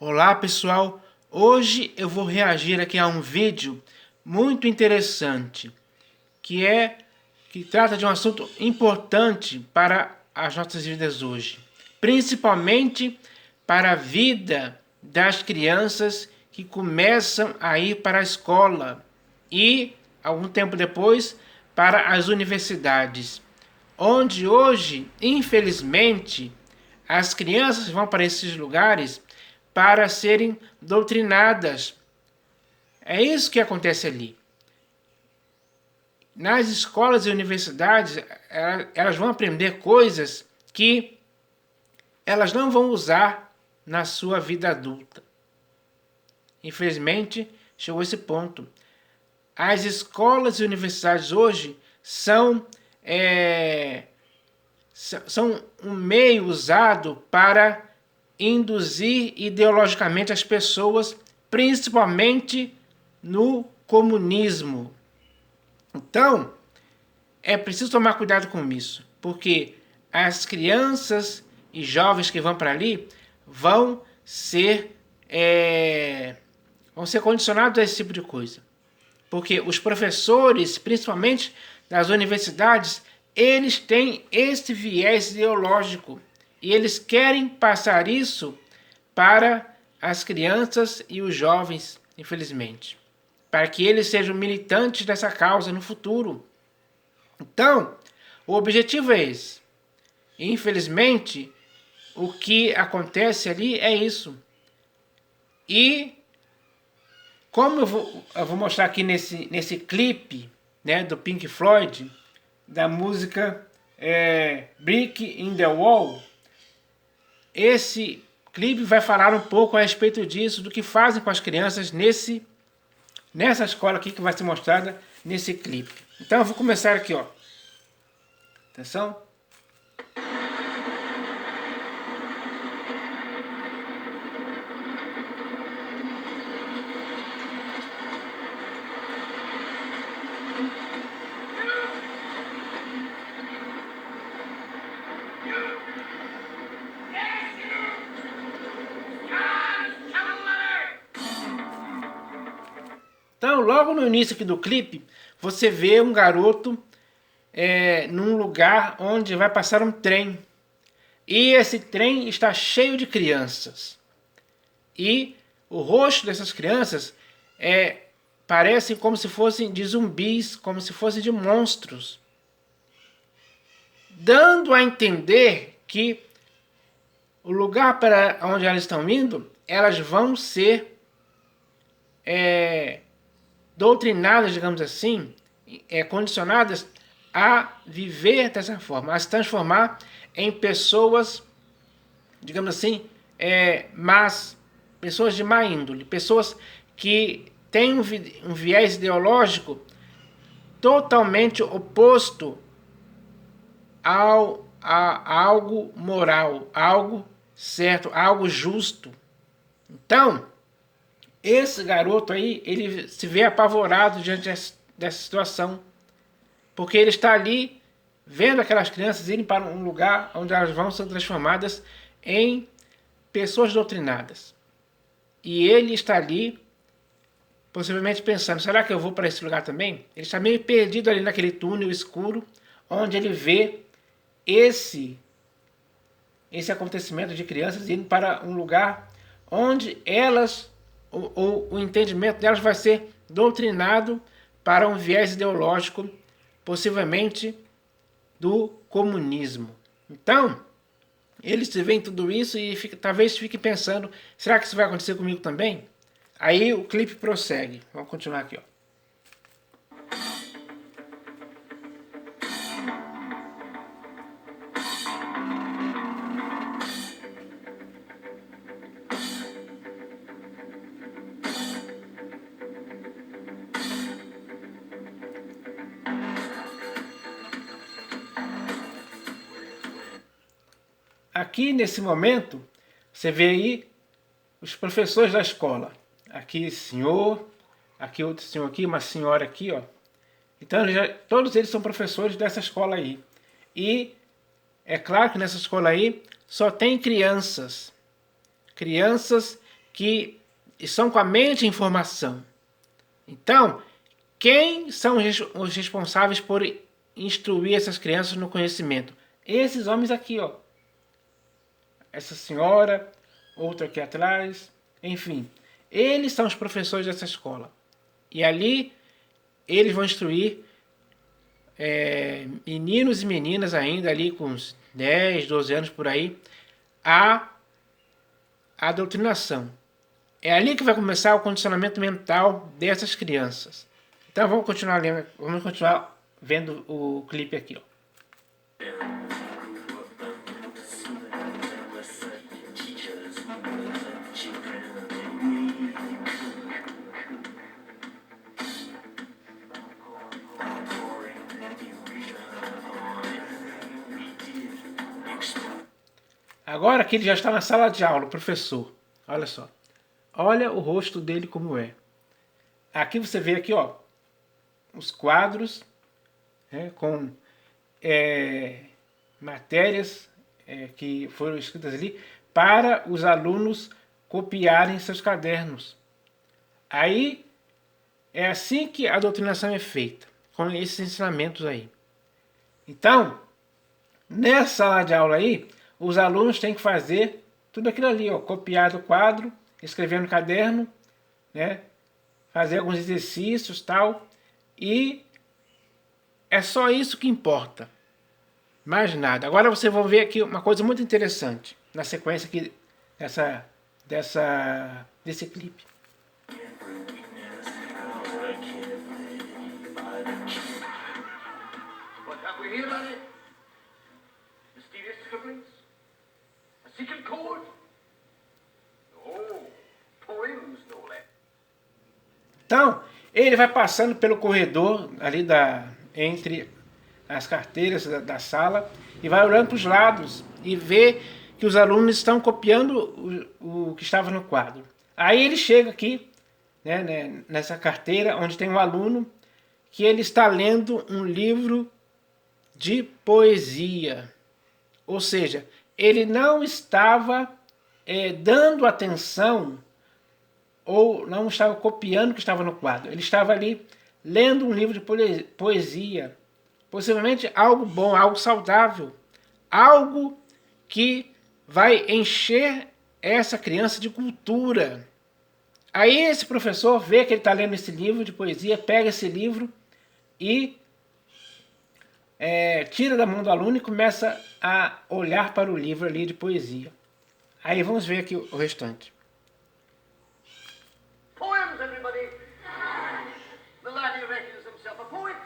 Olá pessoal, hoje eu vou reagir aqui a um vídeo muito interessante que trata de um assunto importante para as nossas vidas hoje, principalmente para a vida das crianças que começam a ir para a escola e, algum tempo depois, para as universidades, onde hoje, infelizmente, as crianças vão para esses lugares para serem doutrinadas. É isso que acontece ali. Nas escolas e universidades, elas vão aprender coisas que elas não vão usar na sua vida adulta. Infelizmente, chegou esse ponto. As escolas e universidades hoje são um meio usado para induzir ideologicamente as pessoas, principalmente no comunismo. Então, é preciso tomar cuidado com isso, porque as crianças e jovens que vão para ali vão ser condicionados a esse tipo de coisa. Porque os professores, principalmente das universidades, eles têm esse viés ideológico e eles querem passar isso para as crianças e os jovens, infelizmente, para que eles sejam militantes dessa causa no futuro. Então, o objetivo é esse. Infelizmente, o que acontece ali é isso. E como eu vou mostrar aqui nesse clipe, né, do Pink Floyd, da música Brick in the Wall, esse clipe vai falar um pouco a respeito disso, do que fazem com as crianças nessa escola aqui que vai ser mostrada nesse clipe. Então eu vou começar aqui, ó. Atenção. Então, logo no início aqui do clipe, você vê um garoto num lugar onde vai passar um trem. E esse trem está cheio de crianças. E o rosto dessas crianças parecem como se fossem de zumbis, como se fossem de monstros. Dando a entender que o lugar para onde elas estão indo, elas vão ser doutrinadas, digamos assim, condicionadas a viver dessa forma, a se transformar em pessoas, digamos assim, más, pessoas de má índole, pessoas que têm um viés ideológico totalmente oposto a algo moral, a algo certo, a algo justo. Então, esse garoto aí, ele se vê apavorado diante dessa situação, porque ele está ali vendo aquelas crianças irem para um lugar onde elas vão ser transformadas em pessoas doutrinadas. E ele está ali, possivelmente pensando, será que eu vou para esse lugar também? Ele está meio perdido ali naquele túnel escuro, onde ele vê esse acontecimento de crianças indo para um lugar onde elas, o entendimento delas vai ser doutrinado para um viés ideológico, possivelmente do comunismo. Então, eles se veem tudo isso e talvez fiquem pensando, será que isso vai acontecer comigo também? Aí o clipe prossegue. Vamos continuar aqui, ó. Aqui nesse momento, você vê aí os professores da escola. Aqui senhor, aqui outro senhor aqui, uma senhora aqui, ó. Então todos eles são professores dessa escola aí. E é claro que nessa escola aí só tem crianças. Crianças que estão com a mente em formação. Então, quem são os responsáveis por instruir essas crianças no conhecimento? Esses homens aqui, ó. Essa senhora, outra aqui atrás, enfim. Eles são os professores dessa escola. E ali, eles vão instruir meninos e meninas ainda ali com uns 10, 12 anos por aí, a doutrinação. É ali que vai começar o condicionamento mental dessas crianças. Então vamos continuar lendo, vamos continuar vendo o clipe aqui, ó. Agora que ele já está na sala de aula, o professor. Olha só. Olha o rosto dele como é. Aqui você vê aqui, ó, os quadros com matérias que foram escritas ali para os alunos copiarem seus cadernos. Aí é assim que a doutrinação é feita, com esses ensinamentos aí. Então, nessa sala de aula aí, os alunos têm que fazer tudo aquilo ali, ó, copiar do quadro, escrever no caderno, né? Fazer alguns exercícios tal, e é só isso que importa, mais nada. Agora vocês vão ver aqui uma coisa muito interessante na sequência aqui desse clipe. What have we here, laddie? Mysterious scribblings? A secret code? Oh, poems, no less. Então, ele vai passando pelo corredor ali entre as carteiras da sala e vai olhando para os lados e vê que os alunos estão copiando o que estava no quadro. Aí ele chega aqui, né, nessa carteira, onde tem um aluno que ele está lendo um livro de poesia. Ou seja, ele não estava dando atenção ou não estava copiando o que estava no quadro. Ele estava ali lendo um livro de poesia. Possivelmente algo bom, algo saudável. Algo que vai encher essa criança de cultura. Aí esse professor vê que ele está lendo esse livro de poesia, pega esse livro e tira da mão do aluno e começa a olhar para o livro ali de poesia. Aí vamos ver aqui o restante. Poems, everybody! The laddie reckons himself a poet.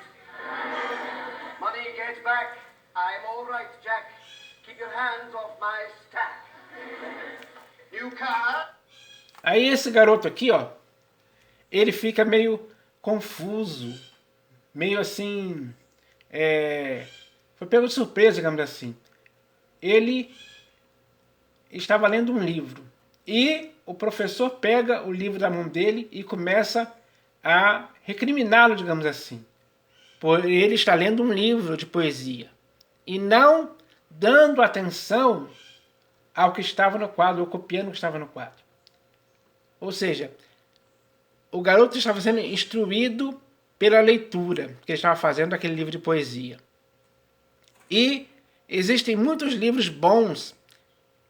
Money gets back. I'm all right, Jack. Keep your hands off my stack. New car. Aí esse garoto aqui, ó, ele fica meio confuso, meio assim, foi pego de surpresa, digamos assim. Ele estava lendo um livro e o professor pega o livro da mão dele e começa a recriminá-lo, digamos assim, por ele estar lendo um livro de poesia e não dando atenção ao que estava no quadro, ou copiando o que estava no quadro. Ou seja, o garoto estava sendo instruído pela leitura que ele estava fazendo daquele livro de poesia. E existem muitos livros bons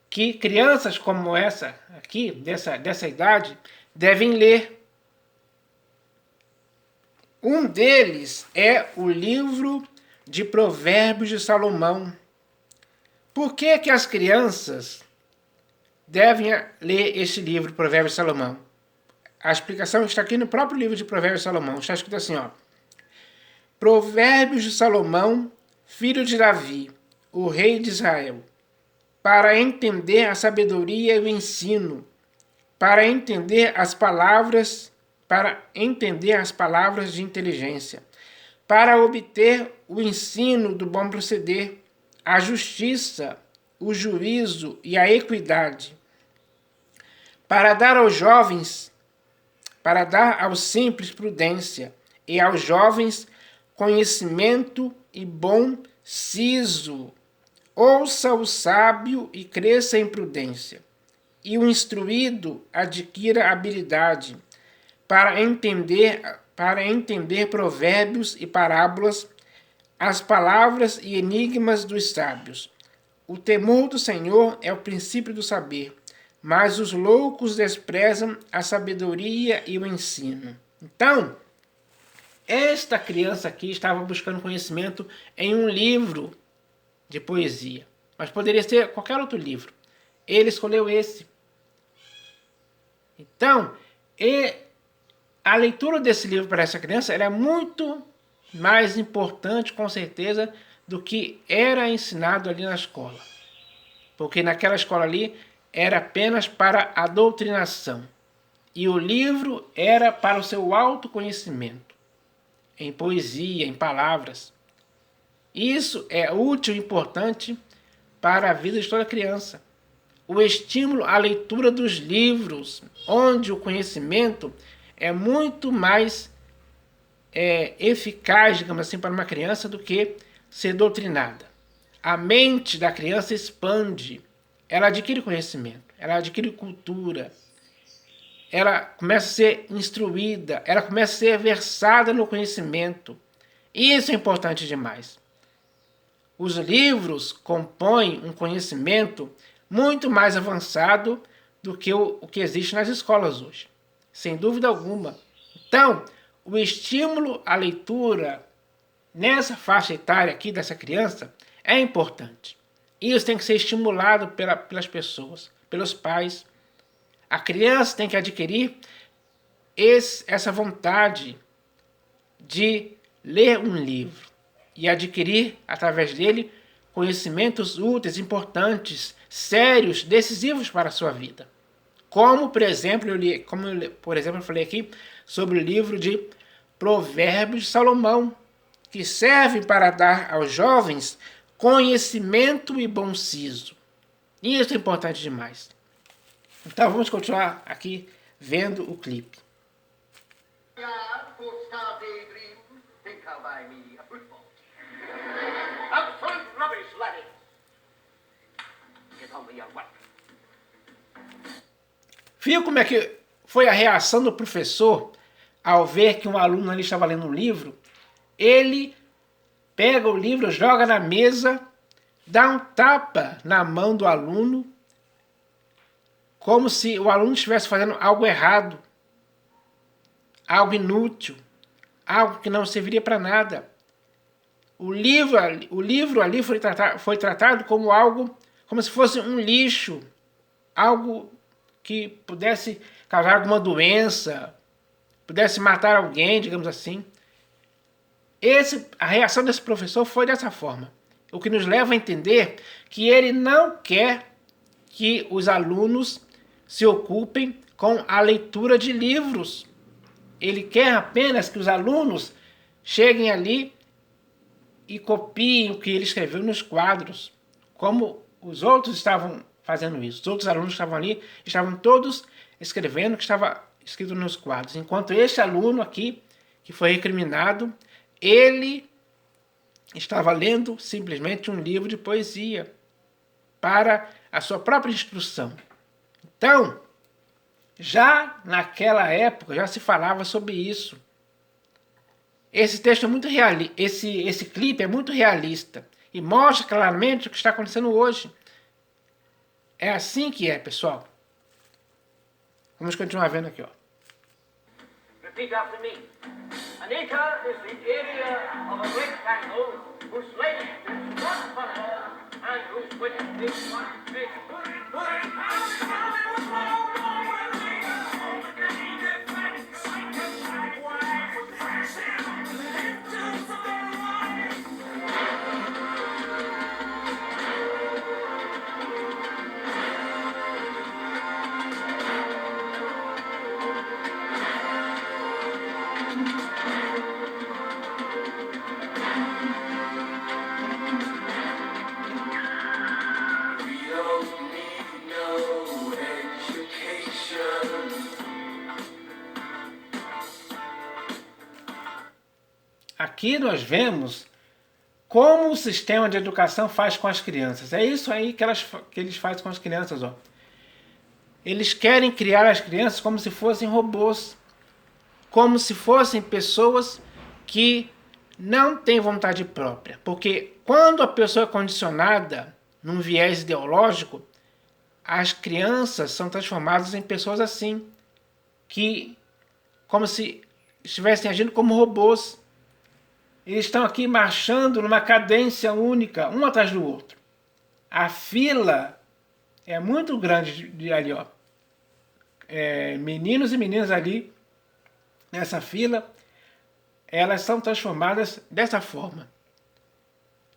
que crianças como essa aqui, dessa idade, devem ler. Um deles é o livro de Provérbios de Salomão. Por que que as crianças devem ler este livro, Provérbios de Salomão? A explicação está aqui no próprio livro de Provérbios de Salomão. Está escrito assim, ó. Provérbios de Salomão, filho de Davi, o rei de Israel, para entender a sabedoria e o ensino, para entender as palavras de inteligência, para obter o ensino do bom proceder, a justiça, o juízo e a equidade, para dar aos simples prudência, e aos jovens conhecimento e bom siso. Ouça o sábio e cresça em prudência, e o instruído adquira habilidade para entender provérbios e parábolas, as palavras e enigmas dos sábios. O temor do Senhor é o princípio do saber, mas os loucos desprezam a sabedoria e o ensino. Então, esta criança aqui estava buscando conhecimento em um livro de poesia, mas poderia ser qualquer outro livro. Ele escolheu esse. Então, a leitura desse livro para essa criança era muito mais importante, com certeza, do que era ensinado ali na escola. Porque naquela escola ali era apenas para a doutrinação. E o livro era para o seu autoconhecimento, em poesia, em palavras. Isso é útil e importante para a vida de toda criança. O estímulo à leitura dos livros, onde o conhecimento é muito mais eficaz, digamos assim, para uma criança do que ser doutrinada. A mente da criança expande, ela adquire conhecimento, ela adquire cultura, ela começa a ser instruída, ela começa a ser versada no conhecimento. Isso é importante demais. Os livros compõem um conhecimento muito mais avançado do que o que existe nas escolas hoje, sem dúvida alguma. Então, o estímulo à leitura nessa faixa etária aqui dessa criança é importante. Isso tem que ser estimulado pelas pessoas, pelos pais. A criança tem que adquirir essa vontade de ler um livro e adquirir, através dele, conhecimentos úteis, importantes, sérios, decisivos para a sua vida. Como, por exemplo, eu falei aqui sobre o livro de Provérbios de Salomão, que serve para dar aos jovens conhecimento e bom siso. E isso é importante demais. Então vamos continuar aqui vendo o clipe. Viu como é que foi a reação do professor ao ver que um aluno ali estava lendo um livro? Ele pega o livro, joga na mesa, dá um tapa na mão do aluno, como se o aluno estivesse fazendo algo errado, algo inútil, algo que não serviria para nada. O livro ali foi tratado como algo, como se fosse um lixo, algo que pudesse causar alguma doença, pudesse matar alguém, digamos assim. A reação desse professor foi dessa forma, o que nos leva a entender que ele não quer que os alunos se ocupem com a leitura de livros. Ele quer apenas que os alunos cheguem ali e copiem o que ele escreveu nos quadros, como os outros estavam fazendo isso. Os outros alunos estavam ali, estavam todos escrevendo o que estava escrito nos quadros, enquanto este aluno aqui, que foi recriminado, ele estava lendo simplesmente um livro de poesia para a sua própria instrução. Então, já naquela época já se falava sobre isso. Esse texto é muito realista, esse clipe é muito realista e mostra claramente o que está acontecendo hoje. É assim que é, pessoal. Vamos continuar vendo aqui, ó. Repeat after me. An acre is the area of a rectangle whose length is 1 furlong and whose width is 1 cubit. Aqui nós vemos como o sistema de educação faz com as crianças. É isso aí que eles fazem com as crianças, ó. Eles querem criar as crianças como se fossem robôs, como se fossem pessoas que não têm vontade própria. Porque quando a pessoa é condicionada num viés ideológico, as crianças são transformadas em pessoas assim, que como se estivessem agindo como robôs. Eles estão aqui marchando numa cadência única, um atrás do outro. A fila é muito grande de ali, ó. Meninos e meninas ali nessa fila, elas são transformadas dessa forma,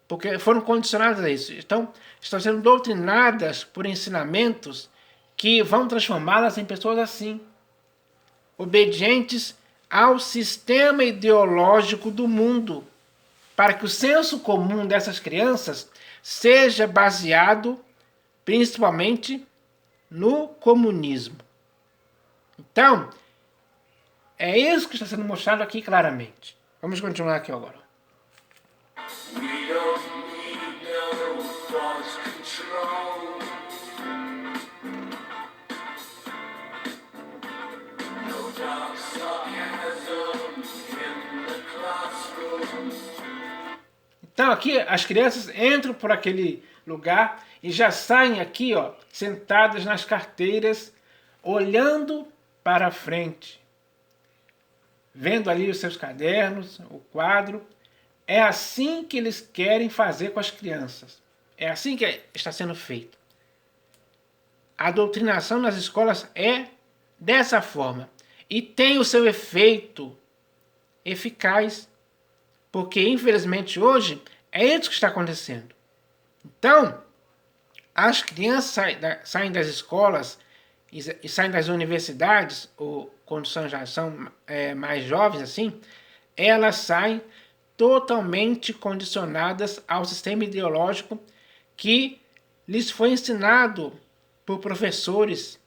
porque foram condicionadas a isso. Então, estão sendo doutrinadas por ensinamentos que vão transformá-las em pessoas assim, obedientes ao sistema ideológico do mundo, para que o senso comum dessas crianças seja baseado principalmente no comunismo. Então, é isso que está sendo mostrado aqui claramente. Vamos continuar aqui agora. Então aqui as crianças entram por aquele lugar e já saem aqui, ó, sentadas nas carteiras, olhando para frente, vendo ali os seus cadernos, o quadro. É assim que eles querem fazer com as crianças. É assim que está sendo feito. A doutrinação nas escolas é dessa forma. E tem o seu efeito eficaz. Porque, infelizmente, hoje é isso que está acontecendo. Então, as crianças saem das escolas e saem das universidades, ou quando já são mais jovens assim, elas saem totalmente condicionadas ao sistema ideológico que lhes foi ensinado por professores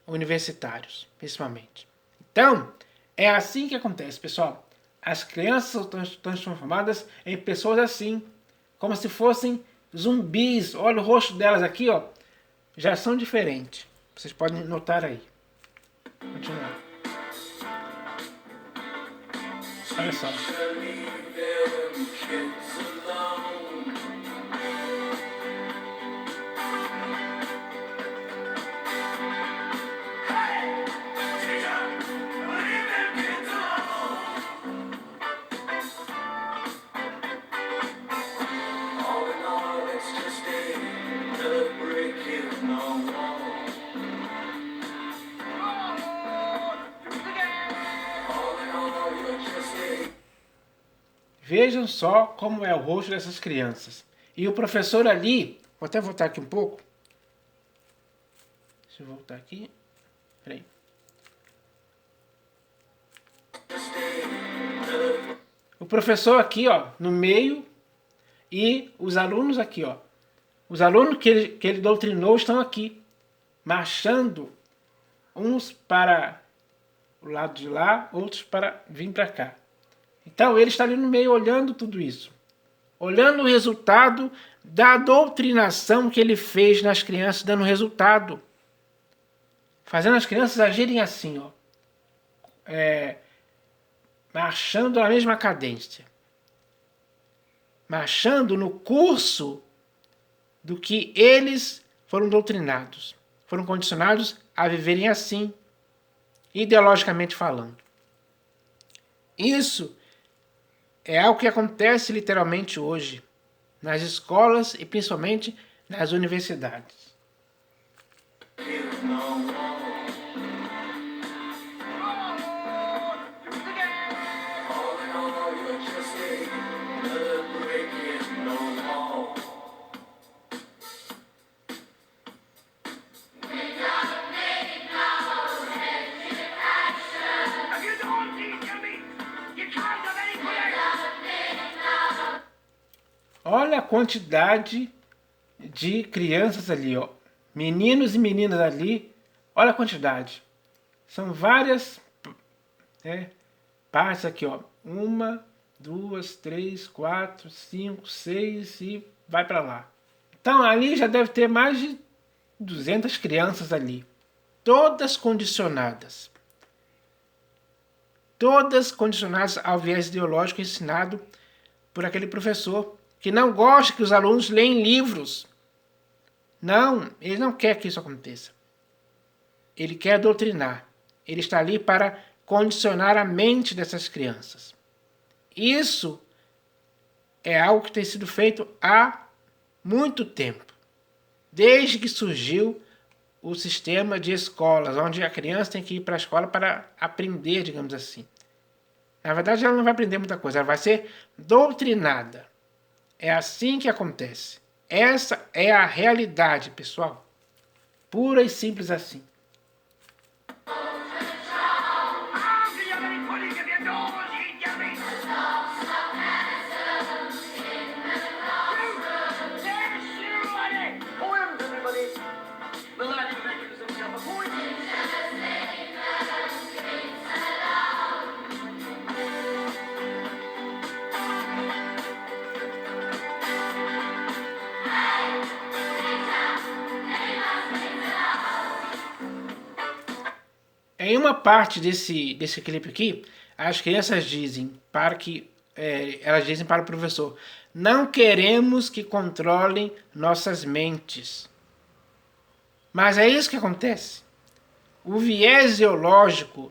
universitários, principalmente. Então, é assim que acontece, pessoal. As crianças são transformadas em pessoas assim, como se fossem zumbis. Olha o rosto delas aqui, ó, já são diferentes. Vocês podem notar aí. Continuar. Olha só. Vejam só como é o rosto dessas crianças. E o professor ali, vou até voltar aqui um pouco. Deixa eu voltar aqui. Peraí. O professor aqui, ó, no meio, e os alunos aqui, ó. Os alunos que ele doutrinou estão aqui, marchando, uns para o lado de lá, outros para vir para cá. Então ele está ali no meio olhando tudo isso, olhando o resultado da doutrinação que ele fez nas crianças, dando resultado, fazendo as crianças agirem assim, ó, marchando na mesma cadência, marchando no curso do que eles foram doutrinados, foram condicionados a viverem assim, ideologicamente falando. Isso é algo que acontece literalmente hoje, nas escolas e principalmente nas universidades. Olha a quantidade de crianças ali, ó. Meninos e meninas ali. Olha a quantidade. São várias partes aqui, ó. 1, 2, 3, 4, 5, 6 e vai para lá. Então ali já deve ter mais de 200 crianças ali. todas condicionadas. Todas condicionadas ao viés ideológico ensinado por aquele professor que não gosta que os alunos leem livros. Não, ele não quer que isso aconteça. Ele quer doutrinar. Ele está ali para condicionar a mente dessas crianças. Isso é algo que tem sido feito há muito tempo. Desde que surgiu o sistema de escolas, onde a criança tem que ir para a escola para aprender, digamos assim. Na verdade, ela não vai aprender muita coisa, ela vai ser doutrinada. É assim que acontece. Essa é a realidade, pessoal. Pura e simples assim. Em uma parte desse clipe aqui, as crianças dizem elas dizem para o professor: não queremos que controlem nossas mentes. Mas é isso que acontece. O viés ideológico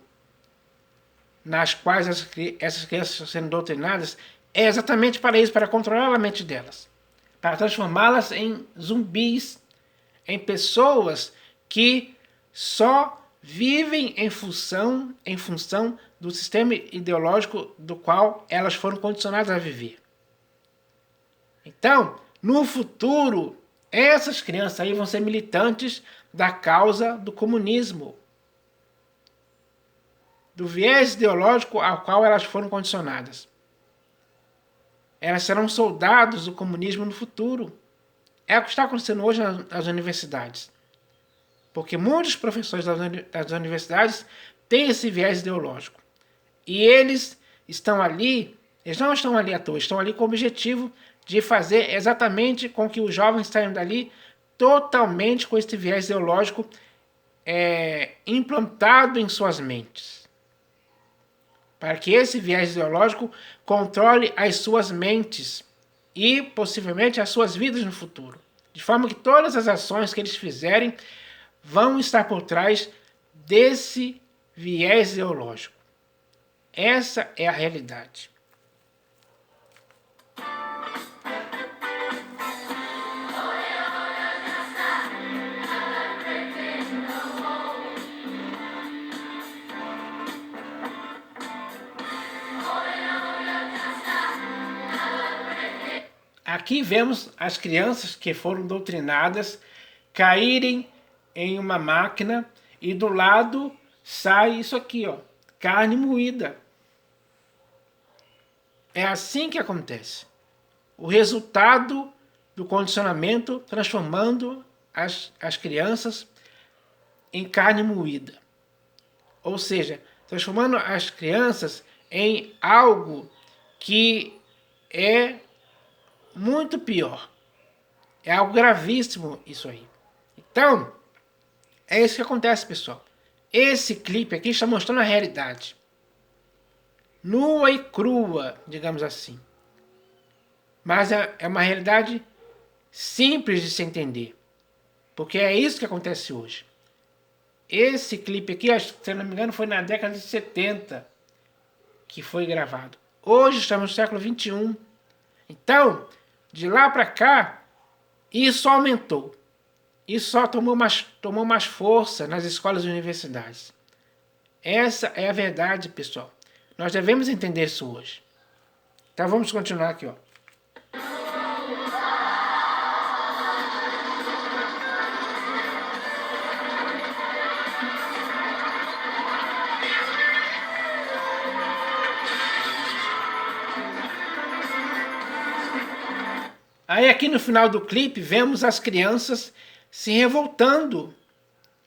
nas quais essas crianças estão sendo doutrinadas é exatamente para isso, para controlar a mente delas, para transformá-las em zumbis, em pessoas que só vivem em função do sistema ideológico do qual elas foram condicionadas a viver. Então, no futuro, essas crianças aí vão ser militantes da causa do comunismo, do viés ideológico ao qual elas foram condicionadas. Elas serão soldados do comunismo no futuro. É o que está acontecendo hoje nas universidades. Porque muitos professores das universidades têm esse viés ideológico. E eles não estão ali à toa, estão ali com o objetivo de fazer exatamente com que os jovens saiam dali totalmente com esse viés ideológico implantado em suas mentes. Para que esse viés ideológico controle as suas mentes e, possivelmente, as suas vidas no futuro. De forma que todas as ações que eles fizerem vão estar por trás desse viés ideológico. Essa é a realidade. Aqui vemos as crianças que foram doutrinadas caírem em uma máquina e do lado sai isso aqui, ó, carne moída. É assim que acontece. O resultado do condicionamento transformando as crianças em carne moída. Ou seja, transformando as crianças em algo que é muito pior. É algo gravíssimo isso aí. Então, é isso que acontece, pessoal. Esse clipe aqui está mostrando a realidade. Nua e crua, digamos assim. Mas é uma realidade simples de se entender. Porque é isso que acontece hoje. Esse clipe aqui, se não me engano, foi na década de 70 que foi gravado. Hoje estamos no século 21. Então, de lá para cá, isso aumentou. Isso só tomou mais força nas escolas e universidades. Essa é a verdade, pessoal. Nós devemos entender isso hoje. Então vamos continuar aqui, ó. Aí aqui no final do clipe vemos as crianças se revoltando,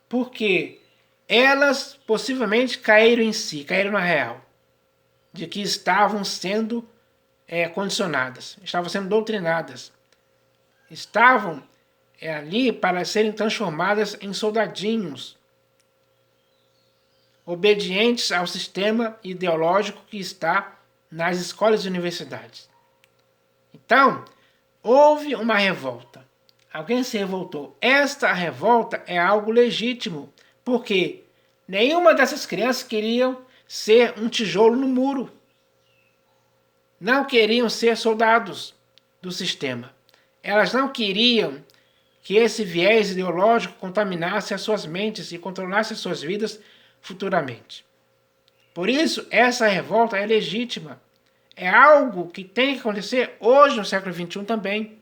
porque elas possivelmente caíram em si, caíram na real, de que estavam sendo condicionadas, estavam sendo doutrinadas, estavam ali para serem transformadas em soldadinhos obedientes ao sistema ideológico que está nas escolas e universidades. Então, houve uma revolta. Alguém se revoltou. Esta revolta é algo legítimo, porque nenhuma dessas crianças queriam ser um tijolo no muro. Não queriam ser soldados do sistema. Elas não queriam que esse viés ideológico contaminasse as suas mentes e controlasse as suas vidas futuramente. Por isso, essa revolta é legítima. É algo que tem que acontecer hoje, no século XXI também.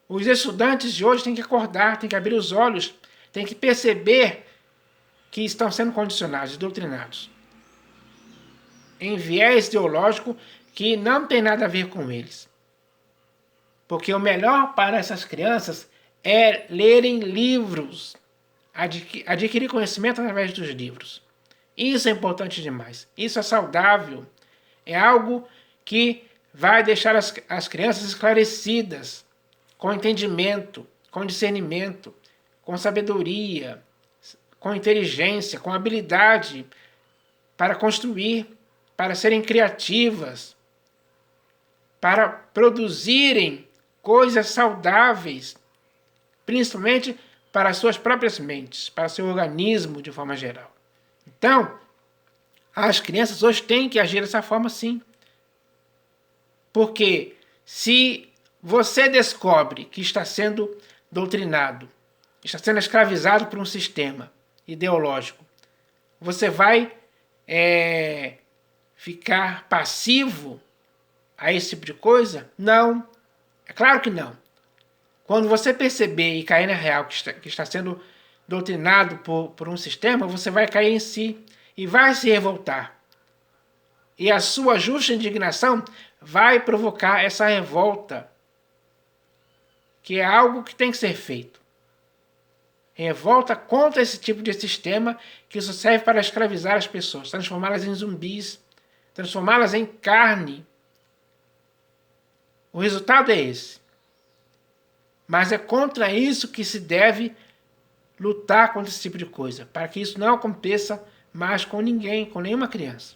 Os estudantes de hoje têm que acordar, têm que abrir os olhos, têm que perceber que estão sendo condicionados, doutrinados em viés ideológico que não tem nada a ver com eles. Porque o melhor para essas crianças é lerem livros, adquirir conhecimento através dos livros. Isso é importante demais. Isso é saudável. É algo que vai deixar as crianças esclarecidas, com entendimento, com discernimento, com sabedoria, com inteligência, com habilidade para construir, para serem criativas, para produzirem coisas saudáveis, principalmente para as suas próprias mentes, para seu organismo de forma geral. Então, as crianças hoje têm que agir dessa forma sim. Porque se você descobre que está sendo doutrinado, está sendo escravizado por um sistema ideológico, você vai ficar passivo a esse tipo de coisa? Não. É claro que não. Quando você perceber e cair na real que está sendo doutrinado por um sistema, você vai cair em si e vai se revoltar. E a sua justa indignação vai provocar essa revolta, que é algo que tem que ser feito. Revolta contra esse tipo de sistema que só serve para escravizar as pessoas, transformá-las em zumbis, transformá-las em carne. O resultado é esse. Mas é contra isso que se deve lutar contra esse tipo de coisa, para que isso não aconteça mais com ninguém, com nenhuma criança.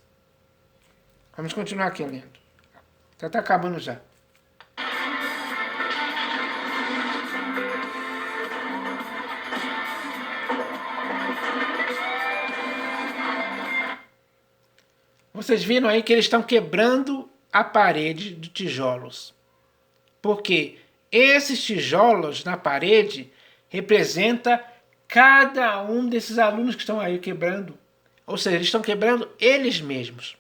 Vamos continuar aqui lendo. Já está acabando já. Vocês viram aí que eles estão quebrando a parede de tijolos. Porque esses tijolos na parede representa cada um desses alunos que estão aí quebrando. Ou seja, eles estão quebrando eles mesmos.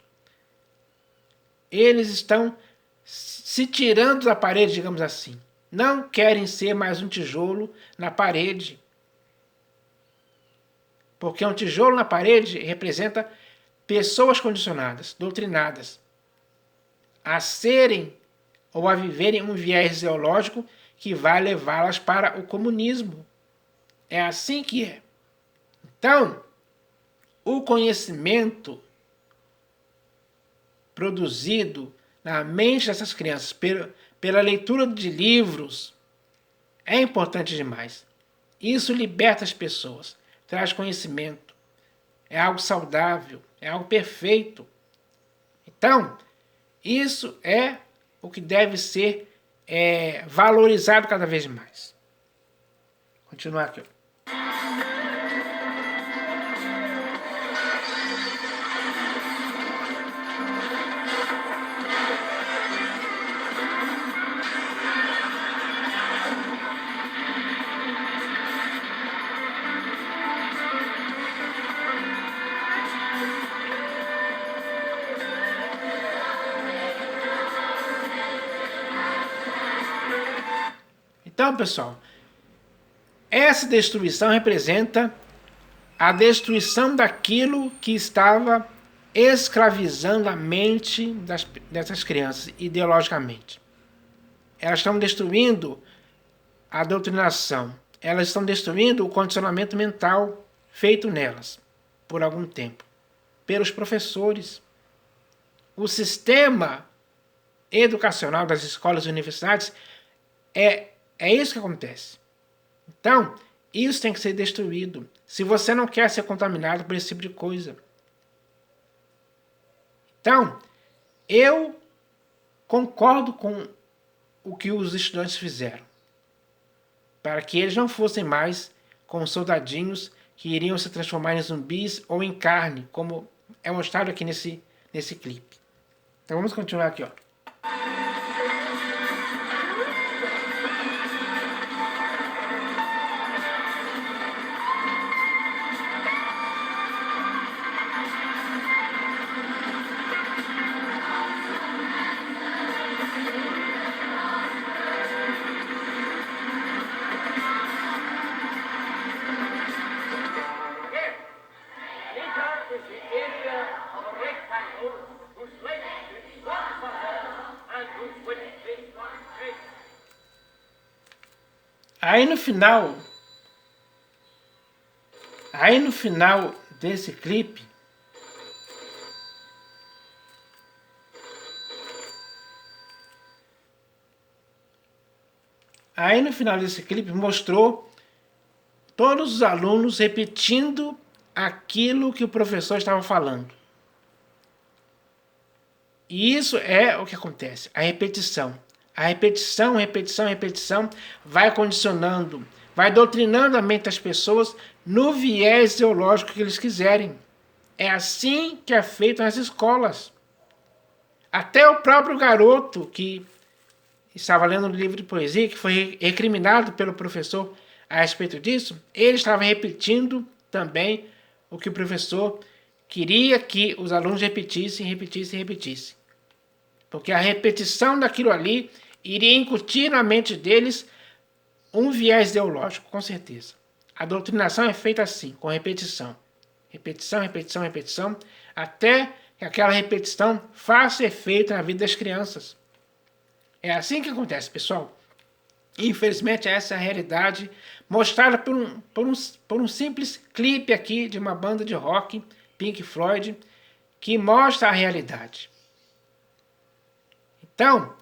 Eles estão se tirando da parede, digamos assim. Não querem ser mais um tijolo na parede. Porque um tijolo na parede representa pessoas condicionadas, doutrinadas, a serem ou a viverem um viés ideológico que vai levá-las para o comunismo. É assim que é. Então, o conhecimento produzido na mente dessas crianças pela leitura de livros é importante demais. Isso liberta as pessoas, traz conhecimento, é algo saudável, é algo perfeito. Então, isso é o que deve ser valorizado cada vez mais. Continuar aqui. Então, pessoal, essa destruição representa a destruição daquilo que estava escravizando a mente dessas crianças ideologicamente. Elas estão destruindo a doutrinação, elas estão destruindo o condicionamento mental feito nelas por algum tempo, pelos professores. O sistema educacional das escolas e universidades é isso que acontece. Então, isso tem que ser destruído. se você não quer ser contaminado por esse tipo de coisa. Então, eu concordo com o que os estudantes fizeram, para que eles não fossem mais como soldadinhos que iriam se transformar em zumbis ou em carne, como é mostrado aqui nesse clipe. Então vamos continuar aqui, ó. Aí no final desse clipe, mostrou todos os alunos repetindo aquilo que o professor estava falando. E isso é o que acontece, a repetição. A repetição vai condicionando, vai doutrinando a mente das pessoas no viés ideológico que eles quiserem. É assim que é feito nas escolas. Até o próprio garoto que estava lendo um livro de poesia, que foi recriminado pelo professor a respeito disso, ele estava repetindo também o que o professor queria que os alunos repetissem. Porque a repetição daquilo ali iria incutir na mente deles um viés ideológico, com certeza. A doutrinação é feita assim, com repetição. Repetição, até que aquela repetição faça efeito na vida das crianças. É assim que acontece, pessoal. Infelizmente, essa é a realidade mostrada por um simples clipe aqui de uma banda de rock, Pink Floyd, que mostra a realidade. Então,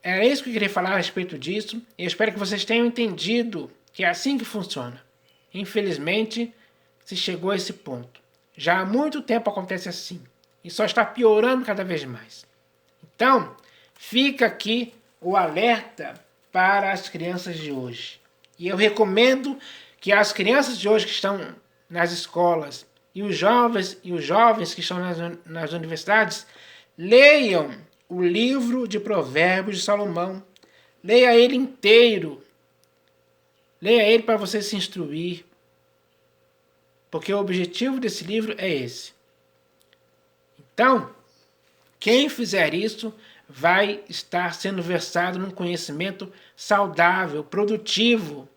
era isso que eu queria falar a respeito disso. E eu espero que vocês tenham entendido que é assim que funciona. Infelizmente, se chegou a esse ponto. Já há muito tempo acontece assim. E só está piorando cada vez mais. Então, fica aqui o alerta para as crianças de hoje. E eu recomendo que as crianças de hoje que estão nas escolas e os jovens que estão nas universidades leiam o livro de Provérbios de Salomão. Leia ele inteiro. Leia ele para você se instruir. Porque o objetivo desse livro é esse. Então, quem fizer isso vai estar sendo versado num conhecimento saudável, produtivo,